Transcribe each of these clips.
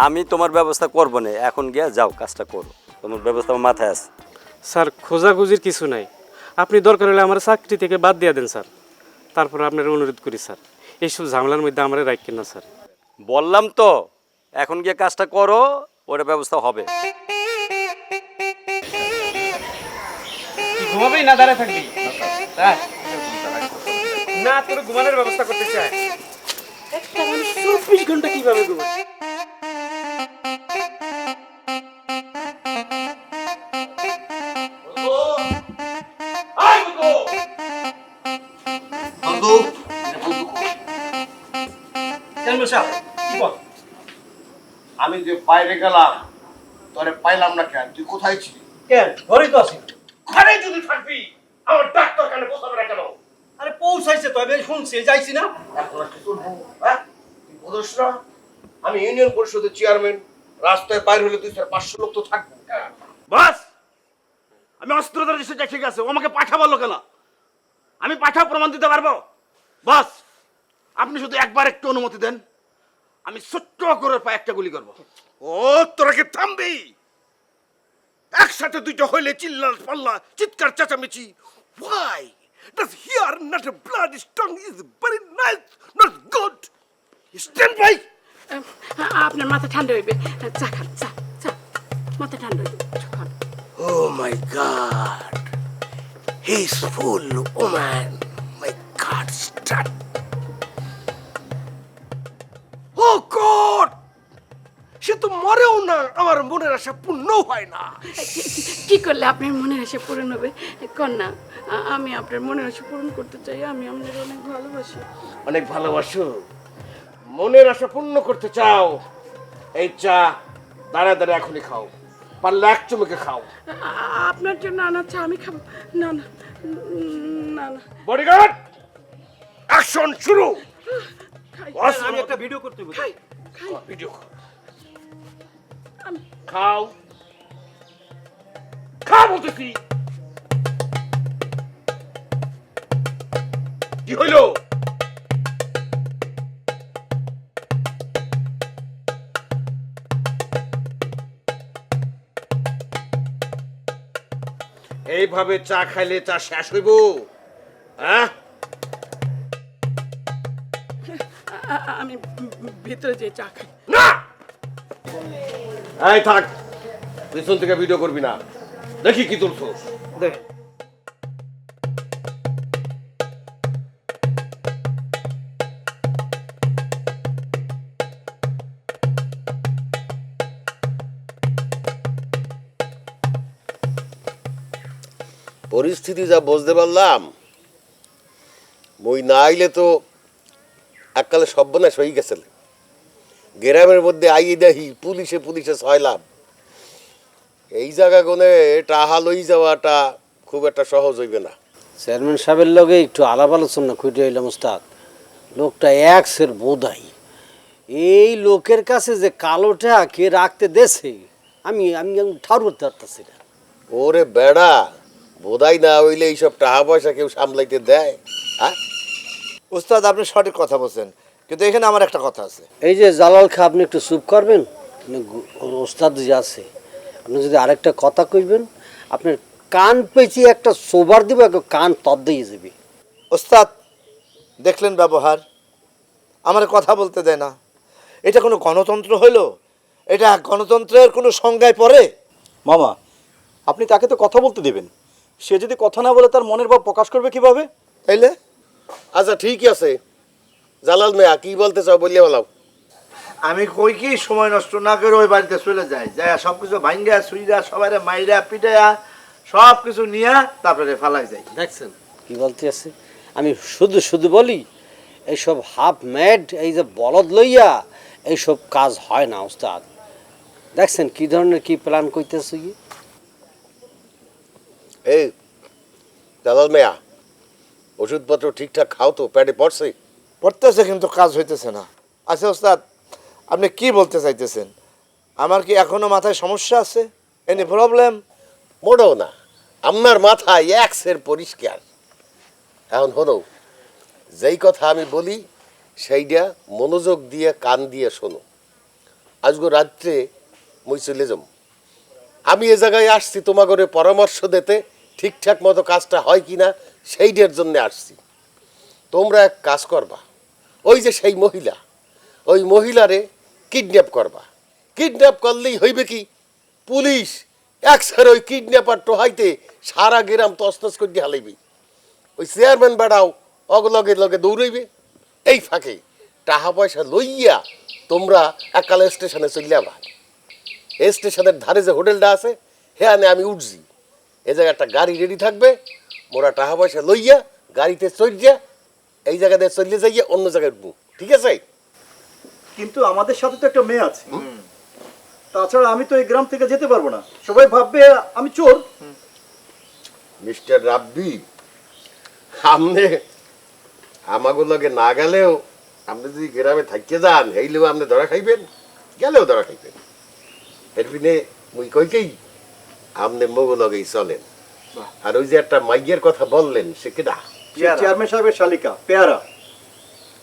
আমি তোমার ব্যবস্থা করবো না, এখন গিয়া যাও কাজটা করো, তোমার ব্যবস্থা আমার মাথায় আছে। স্যার খোঁজাখুঁজির কিছু নাই, আপনি দরকার হলে আমার চাকরি থেকে বাদ দিয়ে দেন স্যার। তারপর আপনার অনুরোধ করি স্যার, এইসব ঝামেলার মধ্যে আমার রাখেন না স্যার। বললাম তো এখন গিয়ে কাজটা করো, ওটা ব্যবস্থা হবে। ঘুমাবেই না দাঁড়ায় থাকবি? না, তোর ঘুমানোর ব্যবস্থা করতে চাই। একটা মানুষ 24 ঘন্টা কিভাবে ঘুমায়? আমি যে বাইরে গেলাম তোরে পাইলাম না কেন? তুই কোথায় ছিলি? কেন ঘরেই তো আছি। ঘরে যদি থাকবি আমার ডাক্তার কেন বসাবে না কেন? আরে পৌঁছাইছে তো, আমি শুনছি, যাইছি না। এখন আর কি করবো? হ্যাঁ, তুই বোঝস না আমি ইউনিয়ন পরিষদের চেয়ারম্যান, রাস্তায় বাইরে হলে তুই 500 লোক তো থাকবো। বাস, আমি অস্ত্রধারী সেটা ঠিক আছে, ও আমাকে পাঠা বললো কেন? আমি পাঠা প্রমাণ দিতে পারবো? বাস, আপনি শুধু একবার একটু অনুমতি দেন, আমি ছোট্ট করে পায়ে একটা গুলি করবো। ও তোরা কি থামবি? একসাথে দুইটা হইলে চিল্লার পাল্লা চিৎকার চেঁচামেচি। Why? Does here not a blood tongue is very nice, not good. Stand by. আপনার মাথা ঠান্ডা হইবে, চা খান, চা চা, মাথা ঠান্ডা হইবে, খান। Oh my God. He's full woman. My God, start. Oh God. সে তো মরেও না, আমার মনের আশা পূর্ণ হয় না। কি করলে আপনার মনের আশা পূরণ হবে কন্যা? আমি আপনার মনের আশা পূরণ করতে চাই, আমি আপনার অনেক ভালোবাসি। অনেক ভালোবাসো, মনের আশা পূর্ণ করতে চাও? এই চা দাঁড়া দাঁড়া এখনই খাও, পারলে এক চুমুকে খাও। আপনার জন্য আনার চা আমি খাবো না? না না না, বডিগার্ড, অ্যাকশন শুরু। আমি একটা ভিডিও করতে হবে। খাই খাই ভিডিও আমি- খাও, খা বলতেছি। কি হইল? এইভাবে চা খাইলে চা শেষ হইব? হ্যাঁ, আমি ভিতরে যে চা খাই। না এই থাক, পিছন থেকে ভিডিও করবি না, দেখি কি তুলছো। দেখ পরিস্থিতি যা বুঝতে পারলাম, মই না আইলে তো এককালে সর্বনাশ হয়ে গেছিল। গ্রামের মধ্যে আইয়ে দেখি পুলিশে পুলিশে ছয়লাম। এই জায়গা কোনে টাহা লই যাওয়াটা খুব একটা সহজ হইবে না। চেয়ারম্যান সাহেবের লগে একটু আলাপ আলোচনা খুঁজে হইলাম ওস্তাদ। লোকটা একসের বোধাই। এই লোকের কাছে যে কালোটা কে রাখতে দেছে আমি আমি ঠাউর করতে পারতেছি না। ওরে বেড়া, বোধাই না হইলে এইসব টাকা পয়সা কেউ সামলাইতে দেয়? হ্যাঁ, ওস্তাদ আপনি সঠিক কথা বলছেন, কিন্তু এখানে আমার একটা কথা আছে। এই যে জালাল খা, আপনি একটু চুপ করবেন। ওস্তাদ যে আছে, আপনি যদি আরেকটা কথা কইবেন, আপনার কান পেঁচিয়ে একটা সোবার দিব, কান তদ দিয়ে যাবে। ওস্তাদ দেখলেন ব্যবহার, আমার কথা বলতে দেয় না। এটা কোনো গণতন্ত্র হইল? এটা গণতন্ত্রের কোনো সংজ্ঞায় পড়ে? মামা, আপনি তাকে তো কথা বলতে দেবেন। সে যদি কথা না বলে তার মনের ভাব প্রকাশ করবে কিভাবে? তাইলে আচ্ছা ঠিকই আছে। জালাল মিয়া কি বলতে চাও বললে বলাও। আমি কই কি সময় নষ্ট না করে ওই বাড়িতে চলে যাই, যাই সব কিছু ভাঙ্গা সুইরা সবাই মাইরা পিটাইয়া সব কিছু নিয়ে তারপরে ফালাই যাই। দেখছেন কি বলতে আছে? আমি শুধু শুধু বলি, এইসব হাফ ম্যাড এই যে বলদ লইয়া এইসব কাজ হয় না ওস্তাদ। দেখছেন কি ধরনের কি প্ল্যান করতেছে কি? এই জালাল মিয়া, ওষুধপত্র ঠিকঠাক খাও তো? পেটে পড়ছে? পড়তেছে কিন্তু কাজ হইতেছে না। আচ্ছা ওস্তাদ, আপনি কি বলতে চাইতেছেন? আমার কি এখনো মাথায় সমস্যা আছে? Any problem? মোটেও না, আপনার মাথায় একসের পরিষ্কার। এখন হলো, যেই কথা আমি বলি সেইটা মনোযোগ দিয়ে কান দিয়ে শোনো। আজগো রাত্রে মুই চলে যাম। আমি এ জায়গায় আসছি তোমাকে পরামর্শ দিতে, ঠিকঠাক মতো কাজটা হয় কিনা সেইটার জন্য আসছি। তোমরা এক কাজ করবা, ওই যে সেই মহিলা, ওই মহিলারে কিডন্যাপ করবা। কিডন্যাপ করলেই হইবে কি, পুলিশ একসার ওই কিডন্যাপার টোহাইতে সারা গ্রাম তছনছ করে হালাইবে। ওই চেয়ারম্যান বেড়াও অগলগে লগে দৌড়াইবে। এই ফাঁকে টাকা পয়সা লইয়া তোমরা একালে স্টেশনে চলে যাবা। এই স্টেশনের ধারে যে হোটেলটা আছে হ্যাঁ আমি উঠছি, এ জায়গায় একটা গাড়ি রেডি থাকবে। মোরা টাকা পয়সা লইয়া গাড়িতে চড়িয়া এই জায়গাতে চলে যাইয়া অন্য জায়গায় উঠবো, ঠিক আছে? কিন্তু আমাদের সাথে তো একটা মেয়ে আছে, তাছাড়া আমি তো এই গ্রাম থেকে যেতে পারবো না, সবাই ভাববে আমি চোর। মিস্টার রাব্বি, আপনি আমাগো লগে না গেলেও আপনি যদি গ্রামে থাকিয়ে যান হইলেও আপনি ধরা খাইবেন, গেলেও ধরা খাইবেন। এরবিনে মুই কইকেই আপনি মগো লগেই চলেন। আর ওই যে একটা মাইয়ের কথা বললেন সে কেডা? চেয়ারম্যান সাহেবের শালিকা পেয়ারা।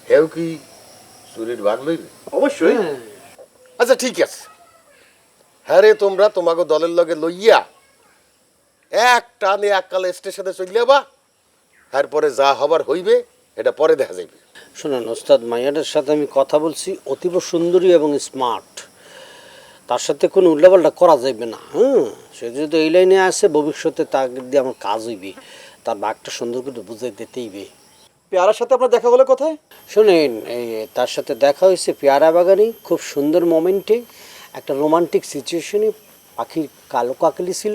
হেউ কি চুরির ভাগ লইবে? অবশ্যই। আচ্ছা ঠিক আছে, হ্যাঁ রে, তোমরা তোমাকে দলের লগে লইয়া এক টানে এককালে স্টেশনে চলে যাবা। তারপরে যা হবার হইবে এটা পরে দেখা যাইবে। শোনেন ওস্তাদ, মাইয়াটার সাথে আমি কথা বলছি, অতীব সুন্দরী এবং স্মার্ট, তার সাথে কোনো উল্টাপাল্টা করা যাবে না। হ্যাঁ, সে যদি এই লাইনে আসে ভবিষ্যতে তাকে দিয়ে আমার কাজ হইবে, তার বাঘটা সুন্দর করে বুঝাই দিতেইবে। পেয়ারার সাথে আপনার দেখা হলো কোথায়? শোনেন, এই তার সাথে দেখা হয়েছে পেয়ারা বাগানে, খুব সুন্দর মোমেন্টে, একটা রোমান্টিক সিচুয়েশনে। পাখির কালো কাকলি ছিল,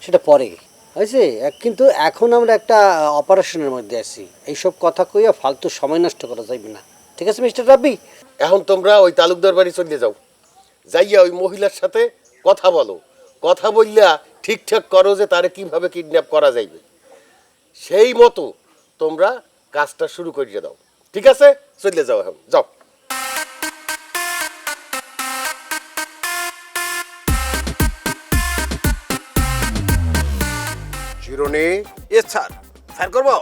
সেটা পরে হয়েছে। কিন্তু এখন আমরা একটা অপারেশনের মধ্যে আছি, এইসব কথা কইয়া ফালতু সময় নষ্ট করা যাইবে না, ঠিক আছে মিস্টার রাব্বি? এখন তোমরা ওই তালুকদার বাড়ি চলে যাও, যাইয়া ওই মহিলার সাথে কথা বলো। কথা বললা ঠিকঠাক করো যে তারে কিভাবে কিডন্যাপ করা যাইবে, সেই মতো তোমরা কাজটা শুরু করিয়ে দাও, ঠিক আছে? চলে যাও, এখন যাও। চিরনি, এ স্যার ফায়ার করবো?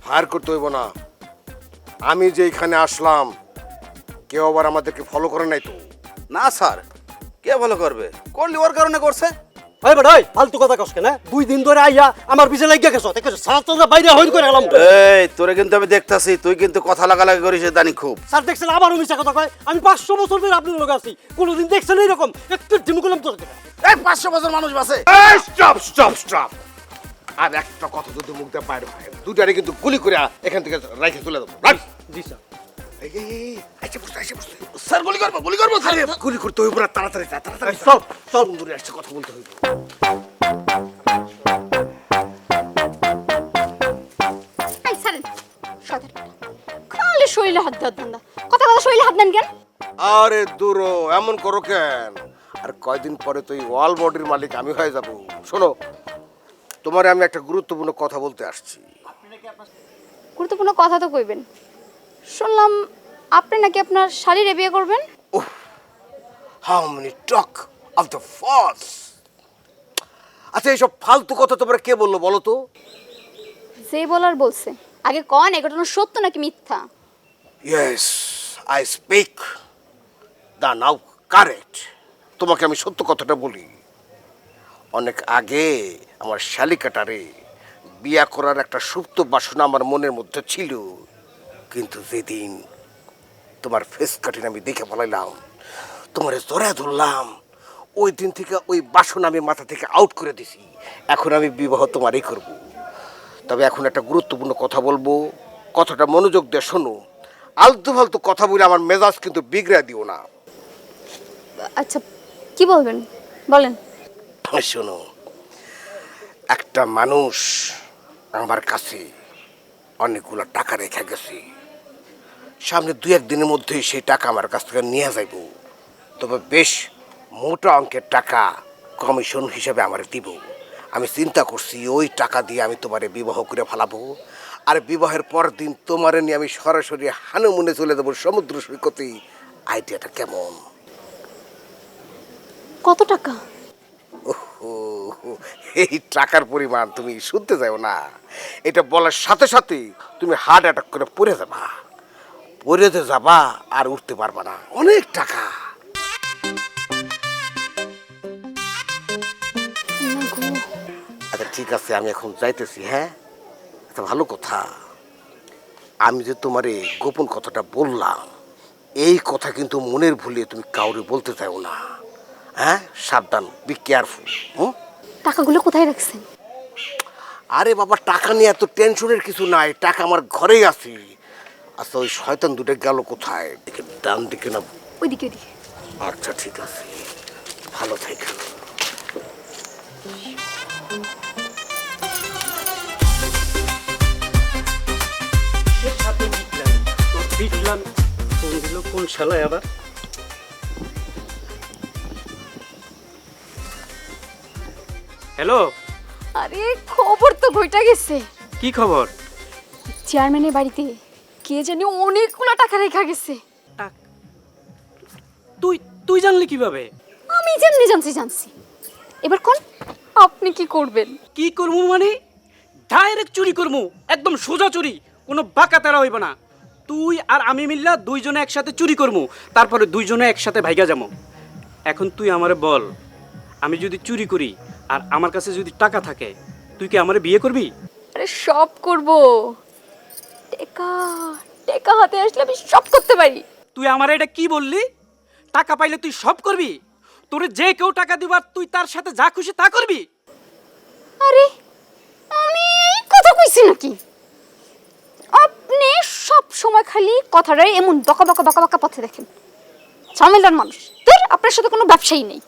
ফায়ার করতে হইব না, আমি যে এখানে আসলাম কেউ আবার আমাদেরকে ফলো করে নাই তো? না স্যার, কে ভালো করবে? করলি ওর কারণে করছে। ভাই ভাই ফালতু কথা কস কেন? 2 দিন ধরে আইয়া আমার পিছে লাগিয়া গেছো, দেখো সারা বাইরে হইল করে গেলাম। এই তোরে কিন্তু আমি দেখতাছি, তুই কিন্তু কথা লাগালাগি করিস দানি খুব। স্যার দেখছেন আবারও মিছা কথা কয়? আমি 500 বছর ধরে আপনার লোক আছি, কোনোদিন দেখছেন এরকম? একটু ডিম করলাম তো। এই 500 বছর মানুষ বাসে। Stop stop stop! আর একটা কথা যদি মুখ দিয়ে বাইরে হয়, দুটারে কিন্তু গুলি করে এখান থেকে রেখে তুলে দেবো। জি স্যার। স্যার গুলি করবো, গুলি করবো। গুলি করতে হইব না, তাড়াতাড়ি তাড়াতাড়ি চল চল। সুন্দরী আসছে, কথা বলতে হইব। আই ছাড়েন, সদর খালি শরীরে হাত দেওয়ার ধান্দা। কথা কথা শরীরে হাত দেন কেন? আরে দূর, এমন করো কেন? আর কয়দিন পরে তো এই ওয়াল বডির মালিক আমি হয়ে যাব। শোনো, তোমারে আমি একটা গুরুত্বপূর্ণ কথা বলতে আসছি। গুরুত্বপূর্ণ কথা তো কইবেন। শুনলাম আপনি নাকি আপনার শালীরে বিয়ে করবেন। How many talk of the false! আচ্ছা, এইসব ফালতু কথা তোমরা কে বললো বলো তো? যে বলার বলছে, আগে কন এই ঘটনা সত্য নাকি মিথ্যা? Yes, I speak the now correct. তোমাকে আমি সত্য কথাটা বলি। অনেক আগে আমার শালিকাটারে বিয়া করার একটা সুপ্ত বাসনা আমার মনের মধ্যে ছিল, কিন্তু যেদিন তোমার ফেস কাটিং আমি দেখে বলাইলাম, তোমারে জড়ায় ধরলাম, ওই দিন থেকে ওই বাসনা আমি মাথা থেকে আউট করে দিছি। এখন আমি বিবাহ তোমারই করব। তবে এখন একটা গুরুত্বপূর্ণ কথা বলবো, কথাটা মনোযোগ দিয়ে শোনো। আলতু ফালতু কথা বলে আমার মেজাজ কিন্তু বিগড়া দিও না। আচ্ছা, কি বলবেন বলেন। শোনো, একটা মানুষ আমার কাছে অনেকগুলো টাকা রেখে গেছে, সামনে 2-1 দিনের মধ্যেই সেই টাকা আমার কাছ থেকে নিয়ে যাইব। তবে বেশ মোটা অঙ্কের টাকা কমিশন হিসেবে আমার দিব। আমি চিন্তা করছি ওই টাকা দিয়ে আমি তোমারে বিবাহ করে ফেলাবো, আর বিবাহের পর দিন তোমারে নিয়ে আমি সরাসরি হানিমুনে চলে যাবো সমুদ্র সৈকতে। আইডিয়াটা কেমন? কত টাকা? এই টাকার পরিমাণ তুমি শুনতে যাও না, এটা বলার সাথে সাথে তুমি হার্ট অ্যাটাক করে পড়ে যাবা আর উঠতে পারবা না। অনেক টাকা। আচ্ছা ঠিক আছে, আমি এখন যাইতেছি। হ্যাঁ, আচ্ছা ভালো কথা, আমি যে তোমারে গোপন কথাটা বললাম, এই কথা কিন্তু মনের ভুলিয়ে তুমি কাউরে বলতে চাও না। হ্যাঁ, সাবধান, বি কেয়ারফুল। টাকাগুলো কোথায় রাখছেন? আরে বাবা, টাকা নিয়ে এত টেনশনের কিছু নাই, টাকা আমার ঘরেই আছে। আচ্ছা, ওই শয়তান দুটো গেল কোথায়? দিকে ডান দিকে না? ওইদিকে ওইদিকে। আচ্ছা ঠিক আছে, ভালো থাকেন। দেখলাম ফোন দিল কোন শালায় আবার। হ্যালো, আরে খবর তো ঘইটা গেছে। কি খবর? চেয়ারম্যানের বাড়িতে কে জানি অনেকগুলো টাকা রেখা গেছে। তুই তুই জানলি কিভাবে? আমি জানছি। এবার কোন আপনি কি করবেন? কি করবো মানে? ডাইরেক্ট চুরি করবো, একদম সোজা চুরি, কোনো বাঁকা তেরা হইব না। তুই আর আমি মিললা দুইজনে একসাথে চুরি করবো, তারপরে দুইজনে একসাথে ভাইগা যাবো। এখন তুই আমারে বল, আমি যদি চুরি করি আর আমার কাছে যদি টাকা থাকে, তুই কি আমারে বিয়ে করবি? আরে সব করব। টাকা হাতে আসলে আমি সব করতে পারি। তুই আমারে এটা কি বললি? টাকা পাইলে তুই সব করবি? তোরে যে কেউ টাকা দিবার তুই তার সাথে যা খুশি তা করবি? আরে আমি এই কথা কইছি নাকি? আপনি সব সময় খালি কথাটা এমন বকা পথে দেখেন। ঝামেলার মানুষ। তোর আপনার সাথে কোনো ব্যবসাই নেই,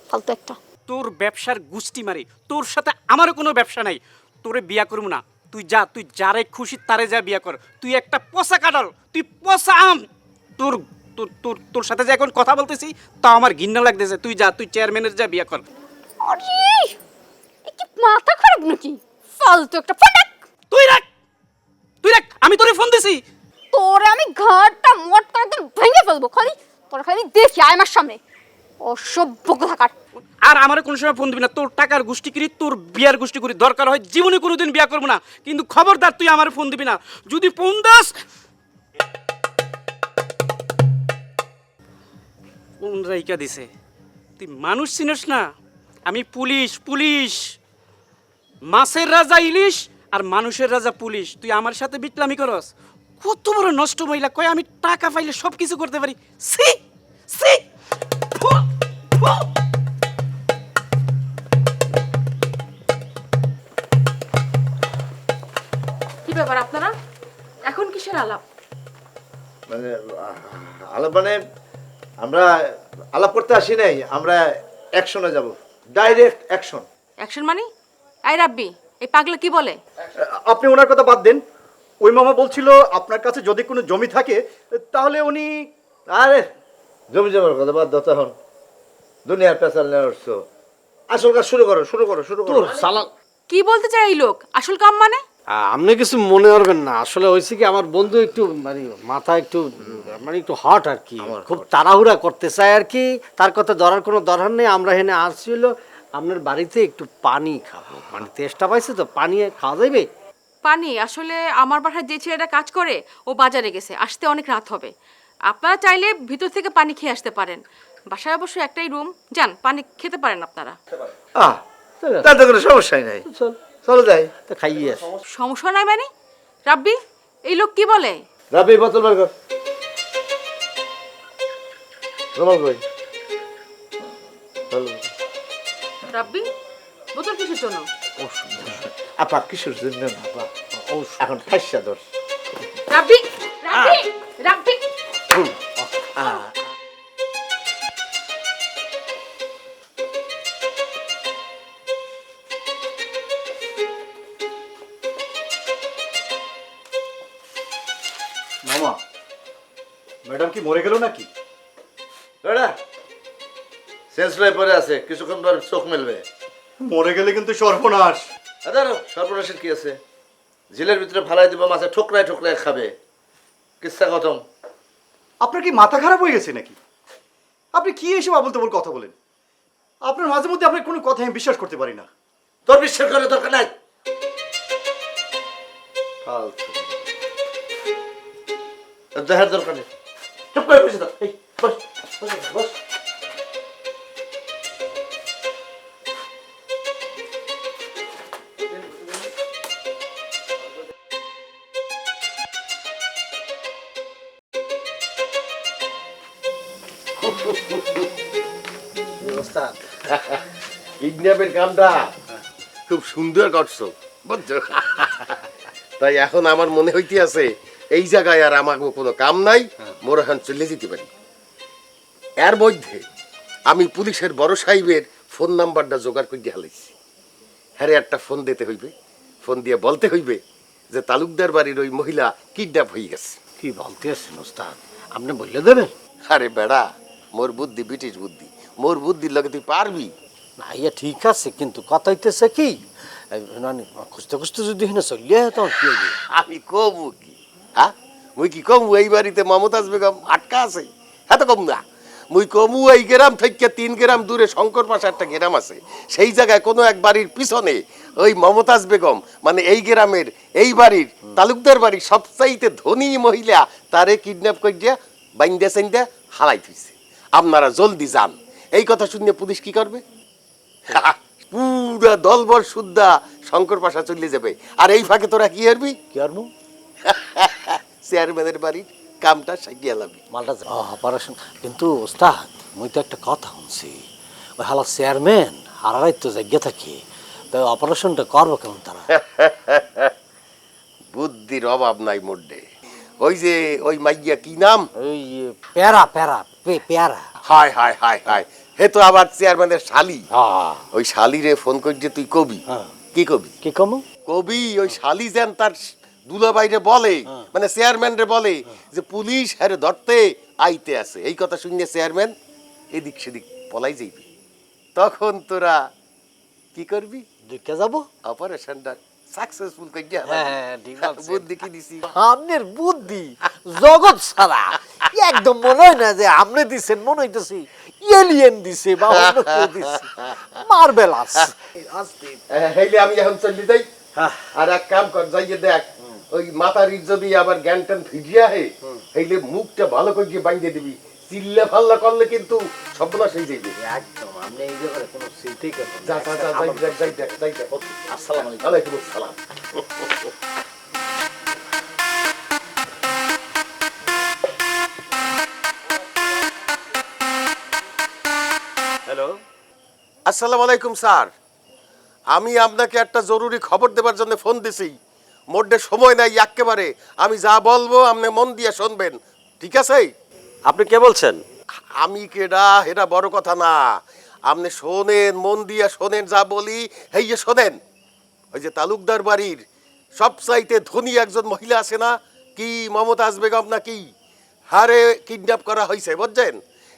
ফালতু একটা। তোর ব্যবসার গুষ্টি মারি, তোর সাথে আমারও কোনো ব্যবসা নাই। তোরে বিয়া করবো না। তুই যা, তুই যারে খুশি তারে যা বিয়া কর। তুই একটা পচা কাঁঠাল, তুই পচা আম। তোর তোর তোর তোর সাথে যে এখন কথা বলতেছি তা আমার ঘৃণা লাগতেছে। তুই যা, তুই চেয়ারম্যানের যা বিয়া কর। আরে এ কি মাথা খারাপ নাকি? ফালতু একটা ফটাক। তুই রাখ, আমি তোরে ফোন দিছি। তোরে আমি ঘরটা মোট করে একদম ভেঙে ফেলবো। খালি দেখি আয় আমার সামনে, অসভ্য কোথাকার। আর আমারে কোনো সময় ফোন দিবি না। তোর টাকার গোষ্ঠী করি, তোর বিয়ার গোষ্ঠী করি, দরকার হয় জীবনে কোনোদিন বিয়া করবো না। কিন্তু খবরদার তুই আমারে ফোন দিবি না। যদি ফোন দাস, কোন রাইকা দিছে? তুই মানুষ চিনিস না? আমি পুলিশ। মাছের রাজা ইলিশ আর মানুষের রাজা পুলিশ। তুই আমার সাথে বিটলামি করস? কত বড় নষ্ট মহিলা, কয় আমি টাকা পাইলে সব কিছু করতে পারি। সি সি ফু, ফু। কি ব্যাপার আপনারা এখন কিসের আলাপ? মানে আলাপ মানে আমরা আলাপ করতে আসি নাই, আমরা অ্যাকশনে যাব, ডাইরেক্ট অ্যাকশন। অ্যাকশন মানে? আই রাব্বি, এই পাগলা কি বলে? আপনি ওনার কথা বাদ দেন। ওই মামা বলছিল আপনার কাছে যদি কোনো জমি থাকে তাহলে উনি। আরে জমি জমার কথা বাদ দাও, তখন দুনিয়ার পেশাল নিয়ে আসছো। আসল কাজ শুরু করো। সালাম। কি বলতে চায় এই লোক? আসল কাম মানে? আপনি কিছু মনে করবেন না, আসলে হয়েছে কি আমার বন্ধু একটু মানে মাথা একটু মানে একটু হট আর কি, খুব তাড়াহুড়া করতে চায় আর কি। তার কথা ধরার কোনো দরকার নেই। আমরা এখানে আসছি হলো আপনার বাড়িতে একটু পানি খাবো, মানে তেষ্টা পাইছে তো, পানি খাওয়া যাবে? পানি? আসলে আমার বাসায় যে ছেলেটা কাজ করে ও বাজারে গেছে, আসতে অনেক রাত হবে। আপনারা চাইলে ভিতর থেকে পানি খেয়ে আসতে পারেন। বাসায় অবশ্য একটাই রুম, যান পানি খেতে পারেন আপনারা। তাতে কোনো সমস্যাই নাই, চলো যাই। তো খাইয়ে আসো। সমস্যা নাই মানে? রাব্বি, এই লোক কি বলে? রাবি বোতল বার কর। রুমাল কই? রাব্বি, বোতল কিসের জন্য? আপা কিশোর জন্য না আপা, এখন ফাইসা ধর। রাব্বি, রাব্বি। মামা, ম্যাডাম কি মরে গেল নাকি? সেন্স হয়ে পড়ে আছে, কিছুক্ষণ পর চোখ মেলবে। মরে গেলে কিন্তু সর্বনাশ। সর্বনাশের কি আছে? জেলের ভিতরে ফালাই দিব, মাছে ঠোকরায় খাবে। কিচ্ছা খতম। আপনার কি মাথা খারাপ হয়ে গেছে নাকি? আপনি কি এসব আবল তাবল কথা বলেন? আপনার মাঝে মধ্যে আপনার কোনো কথা আমি বিশ্বাস করতে পারি না। তোর বিশ্বাস করার দরকার নাই। ফালতু। তোর দেখার দরকার নেই। চুপ করে বসে থাক। এই, বস। ওস্তাদ কিডন্যাপের কামটা খুব সুন্দর করছো বুঝছো? তাই এখন আমার মনে হইতে আছে এই জায়গায় আর আমার কোনো কাম নাই, মোর এখন চলে যেতে পারি। এর মধ্যে আমি পুলিশের বড় সাহেবের ফোন নাম্বারটা জোগাড় করে দিয়ে হালাইছি। হ্যাঁ একটা ফোন দিতে হইবে, ফোন দিয়ে বলতে হইবে যে তালুকদার বাড়ির ওই মহিলা কিডন্যাপ হয়ে গেছে। কি বলতে আছেন ওস্তাদ, আপনি বললে দেবেন? আরে বেড়া, মোর বুদ্ধি ব্রিটিশ বুদ্ধি, মোর বুদ্ধির লগে তুই পারবি? না ইয়া ঠিক আছে, কিন্তু কথা হইতেছে কি খুঁজতে খুঁজতে যদি এখানে চলিয়ে তখন কি হইবে? আমি কমু কি? হ্যাঁ মুই কি কমু এই বাড়িতে মমতাজ বেগম আটকা আছে? হ্যাঁ তো কম না, মুই কমু এই গ্রাম থেকে 3 গ্রাম দূরে শঙ্কর পাশে একটা গ্রাম আছে, সেই জায়গায় কোনো এক বাড়ির পিছনে ওই মমতাজ বেগম মানে এই গ্রামের এই বাড়ির তালুকদার বাড়ির সবচাইতে ধনী মহিলা তারে কিডন্যাপ করিয়া বাইন্দা চাইন্দা হারাই থইছে। আপনারা জলদি যান। এই কথা শুনে পুলিশ কি করবে? পুরা দলবল শুদ্ধা শঙ্কর পাশা চলে যাবে। আর এই ফাঁকে তোরা কি করবি? কি আর চেয়ারম্যানের বাড়ির কামটা সাইকিয়া লাবি। মালটা অপারেশন। কিন্তু ওস্তাদ মুই তো একটা কথা শুনছি, ওই হালা চেয়ারম্যান হারারাই তো জায়গা থাকে, তো অপারেশনটা করবো কেমন তারা? বুদ্ধির অভাব নাই মোড্ডে। ওই যে ওই মাইয়া কি নাম? ওই প্যারা প্যারা পেয়ারা। হায় হায় হায় হায়, হে তো আবার চেয়ারম্যানের শালি। হ্যাঁ ওই শালিরে ফোন করে যে তুই কবি। হ্যাঁ। কি কবি? কি কমু? কবি ওই শালি যেন তার দুলাভাইরে বলে, মানে চেয়ারম্যানরে বলে যে পুলিশ হ্যারে ধরতে আইতে আছে। এই কথা শুনে চেয়ারম্যান এদিক সেদিক পলাই যাইবি। তখন তোরা কি করবি? দেখে যাবো। অপারেশনটা সাকসেসফুল কইয়া। হ্যাঁ ঠিক আছে। বুদ্ধি কি দিছি? আপনার বুদ্ধি জগৎ সারা একদম মনে হয় না যে আপনি দিচ্ছেন, মনে হইতেছি এলিয়েন দিছে বা অন্য কেউ দিছে। মার্বেলাস। হেইলে আমি এখন চলি যাই। আর এক কাম কর, যাইয়ে দেখ ওই মাথারির যদি আবার জ্ঞান ট্যান ফিরিয়া হে, হেইলে মুখটা ভালো করে দিয়ে বাইন্ধে দিবি। চিল্লা ফাল্লা করলে কিন্তু সর্বনাশ হয়ে যাইবে। একদম আপনি এই ব্যাপারে কোনো চিন্তাই করবেন না। যা যা যা, যাই দেখ যাই দেখ যাই দেখ। আসসালামু আলাইকুম। ওয়ালাইকুম আসসালাম। হ্যালো, আসসালামু আলাইকুম স্যার, আমি আপনাকে একটা জরুরি খবর দেবার জন্য ফোন দিছি। মোডে সময় নাই একেবারে, আমি যা বলবো আপনি মন দিয়ে শুনবেন, ঠিক আছে? আপনি কে বলছেন? আমি কেডা এটা বড় কথা না, আপনি শোনেন, মন দিয়ে শোনেন, যা বলি এই যে শোনেন। ওই যে তালুকদার বাড়ির সবচাইতে ধনী একজন মহিলা আছে না, কি মমতাজ বেগম নাকি, হারে কিডন্যাপ করা হয়েছে বুঝছেন?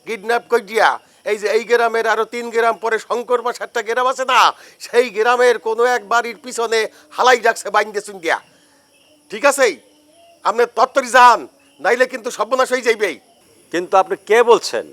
কিডন্যাপ করিয়া এই যে এই গ্রামের আরো 3 গ্রাম পরে শঙ্কর পাশে একটা গ্রাম আছে না, সেই গ্রামের কোনো এক বাড়ির পিছনে হালাই রাখছে বাইন্দে চুন্দিয়া। ঠিক আছে, আপনি তত্তরি যান, নাইলে কিন্তু সর্বনাশ হয়ে যাইবে। কিন্তু আপনি কে বলছেন?